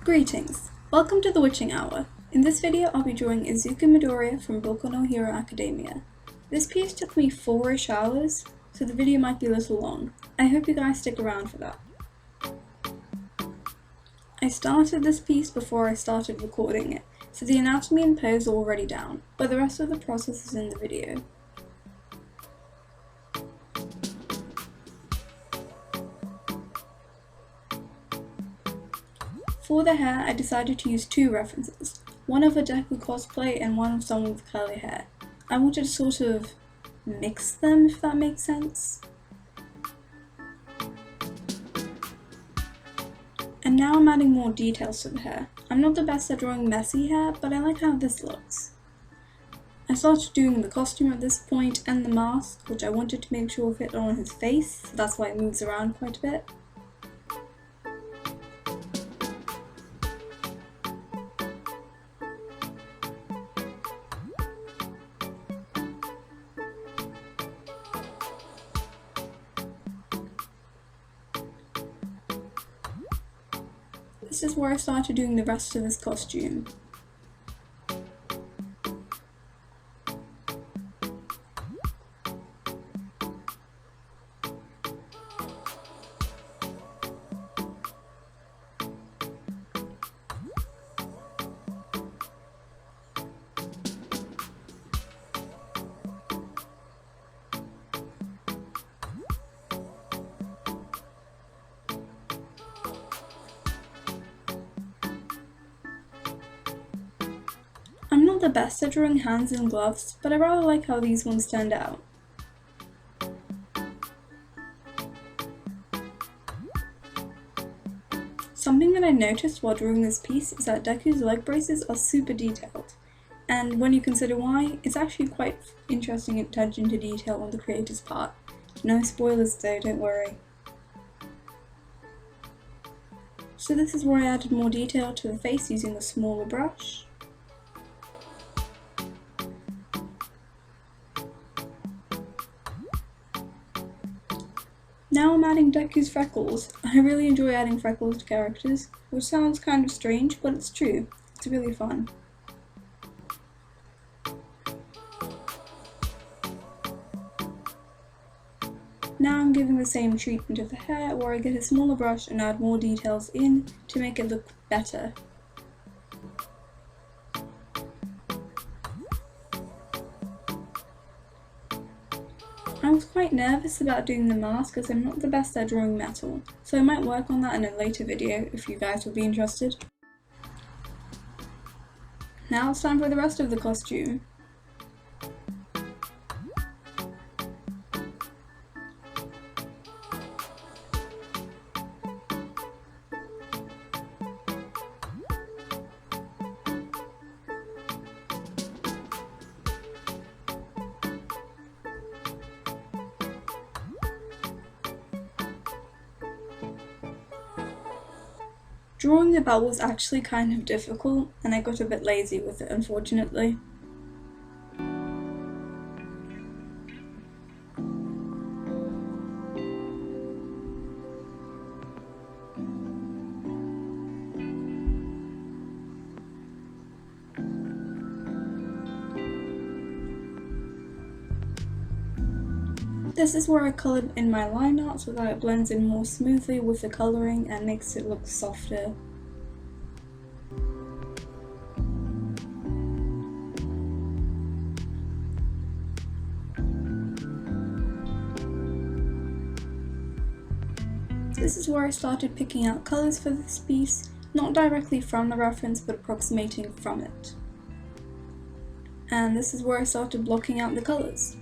Greetings! Welcome to the Witching Hour. In this video I'll be drawing Izuku Midoriya from Boku No Hero Academia. This piece took me 4-ish hours, so the video might be a little long. I hope you guys stick around for that. I started this piece before I started recording it, so the anatomy and pose are already down, but the rest of the process is in the video. For the hair, I decided to use two references, one of a Deku cosplay and one of someone with curly hair. I wanted to sort of mix them, if that makes sense. And now I'm adding more details to the hair. I'm not the best at drawing messy hair, but I like how this looks. I started doing the costume at this point and the mask, which I wanted to make sure fit on his face, so that's why it moves around quite a bit. This is where I started doing the rest of his costume. I'm not the best at drawing hands and gloves, but I rather like how these ones turned out. Something that I noticed while drawing this piece is that Deku's leg braces are super detailed, and when you consider why, it's actually quite interesting attention to detail on the creator's part. No spoilers though, don't worry. So this is where I added more detail to the face using a smaller brush. Now I'm adding Deku's freckles. I really enjoy adding freckles to characters, which sounds kind of strange, but it's true. It's really fun. Now I'm giving the same treatment of the hair, where I get a smaller brush and add more details in to make it look better. I was quite nervous about doing the mask as I'm not the best at drawing metal, so I might work on that in a later video if you guys would be interested. Now it's time for the rest of the costume. Drawing the belt was actually kind of difficult, and I got a bit lazy with it, unfortunately. This is where I coloured in my line art so that it blends in more smoothly with the colouring and makes it look softer. This is where I started picking out colours for this piece, not directly from the reference but approximating from it. And this is where I started blocking out the colours.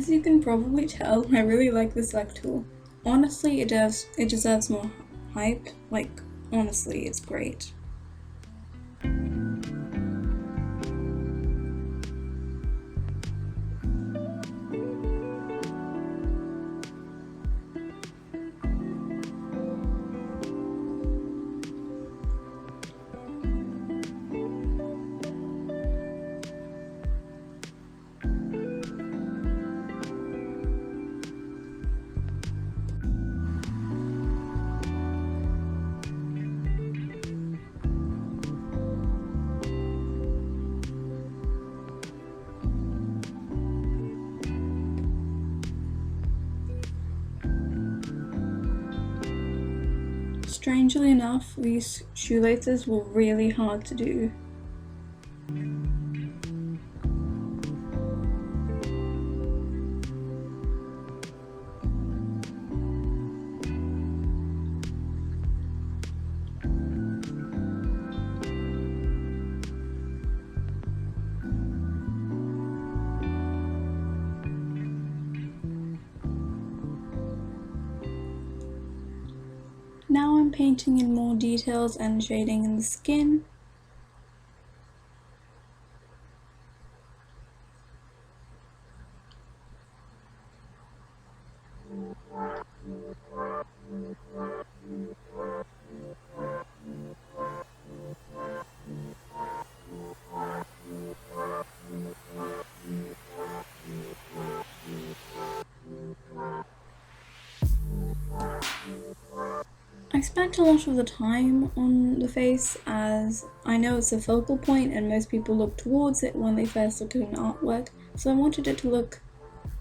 As you can probably tell, I really like this select tool. Honestly, it deserves more hype. Like, honestly, it's great. Strangely enough, these shoelaces were really hard to do. Now I'm painting in more details and shading in the skin. I spent a lot of the time on the face as I know it's a focal point and most people look towards it when they first look at an artwork, so I wanted it to look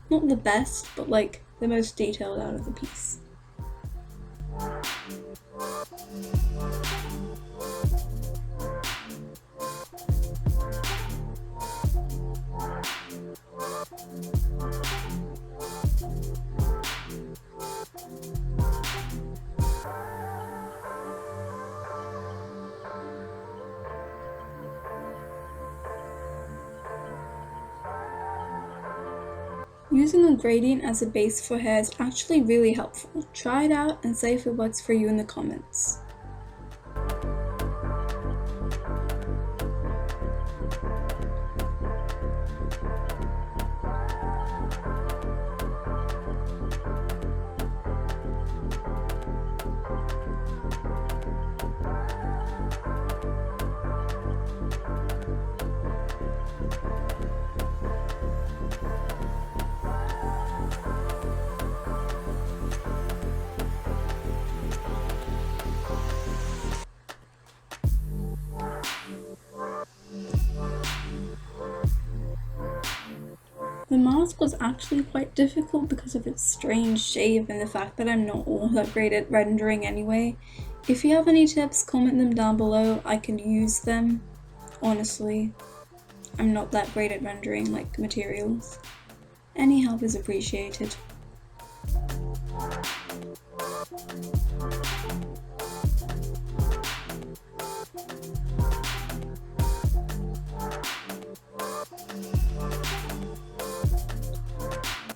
not the best, but like the most detailed out of the piece. Using a gradient as a base for hair is actually really helpful. Try it out and say if it works for you in the comments. The mask was actually quite difficult because of its strange shape and the fact that I'm not all that great at rendering anyway. If you have any tips, comment them down below. I can use them. Honestly, I'm not that great at rendering like materials. Any help is appreciated.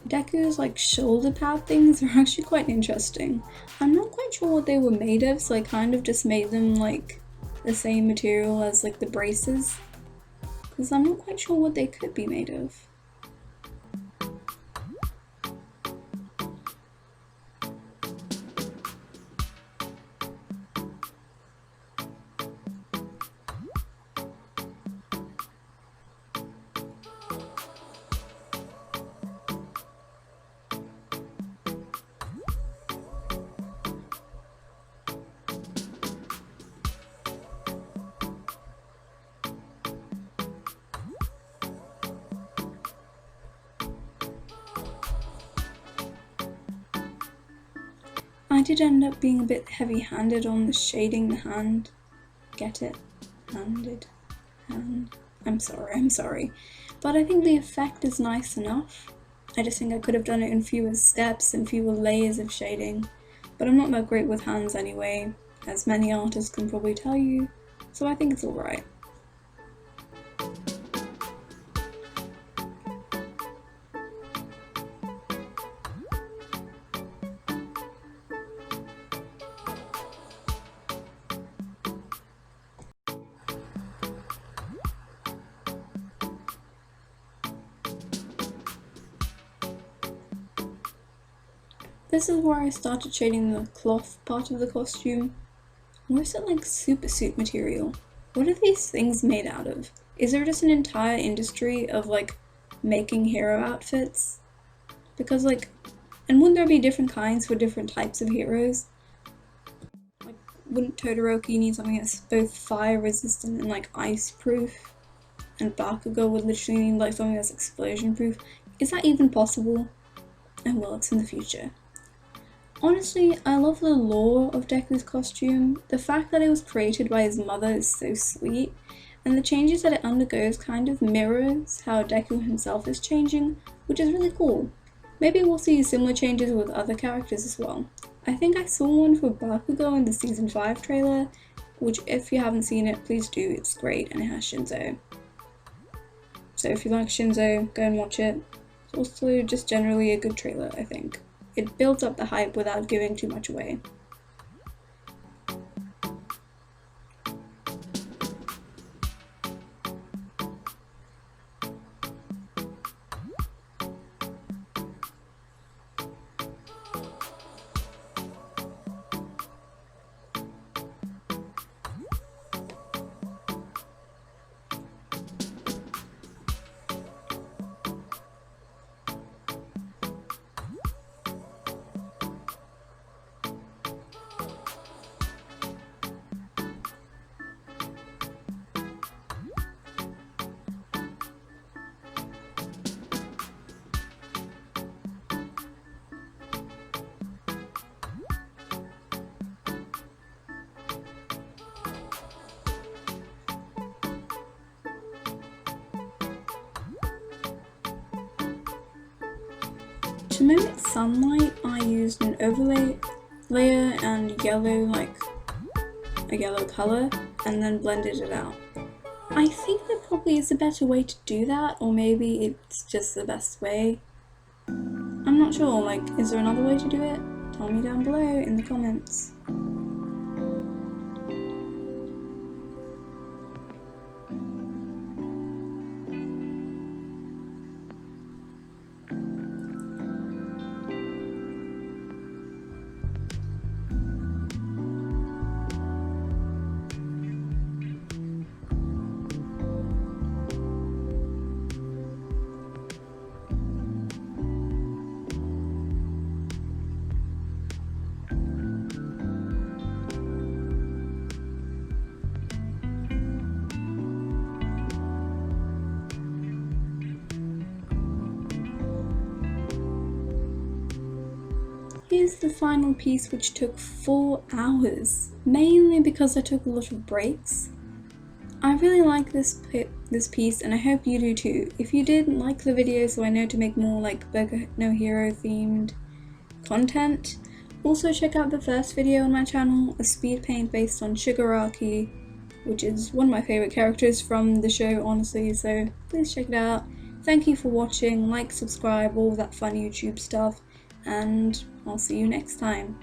Deku's like shoulder pad things are actually quite interesting. I'm not quite sure what they were made of, so I kind of just made them like the same material as like the braces, because I'm not quite sure what they could be made of. I did end up being a bit heavy-handed on the shading the hand. Get it? Handed. Hand. I'm sorry. But I think the effect is nice enough. I just think I could have done it in fewer steps and fewer layers of shading. But I'm not that great with hands anyway, as many artists can probably tell you, so I think it's alright. This is where I started shading the cloth part of the costume. Or is it like super suit material? What are these things made out of? Is there just an entire industry of like making hero outfits? Because like, and wouldn't there be different kinds for different types of heroes? Like, wouldn't Todoroki need something that's both fire resistant and like ice proof? And Bakugo would literally need like something that's explosion proof? Is that even possible? Oh well, it's in the future. Honestly, I love the lore of Deku's costume. The fact that it was created by his mother is so sweet, and the changes that it undergoes kind of mirrors how Deku himself is changing, which is really cool. Maybe we'll see similar changes with other characters as well. I think I saw one for Bakugo in the Season 5 trailer, which if you haven't seen it, please do, it's great, and it has Shinzo. So if you like Shinzo, go and watch it. It's also just generally a good trailer, I think. It builds up the hype without giving too much away. To mimic sunlight, I used an overlay layer and yellow, like a yellow color, and then blended it out. I think there probably is a better way to do that, or maybe it's just the best way. I'm not sure, like, is there another way to do it? Tell me down below in the comments. Here's the final piece, which took 4 hours, mainly because I took a lot of breaks. I really like this piece, and I hope you do too. If you did, like the video so I know to make more like Boku No Hero themed content. Also check out the first video on my channel, a speed paint based on Shigaraki, which is one of my favourite characters from the show, honestly, so please check it out. Thank you for watching, like, subscribe, all that fun YouTube stuff, and I'll see you next time.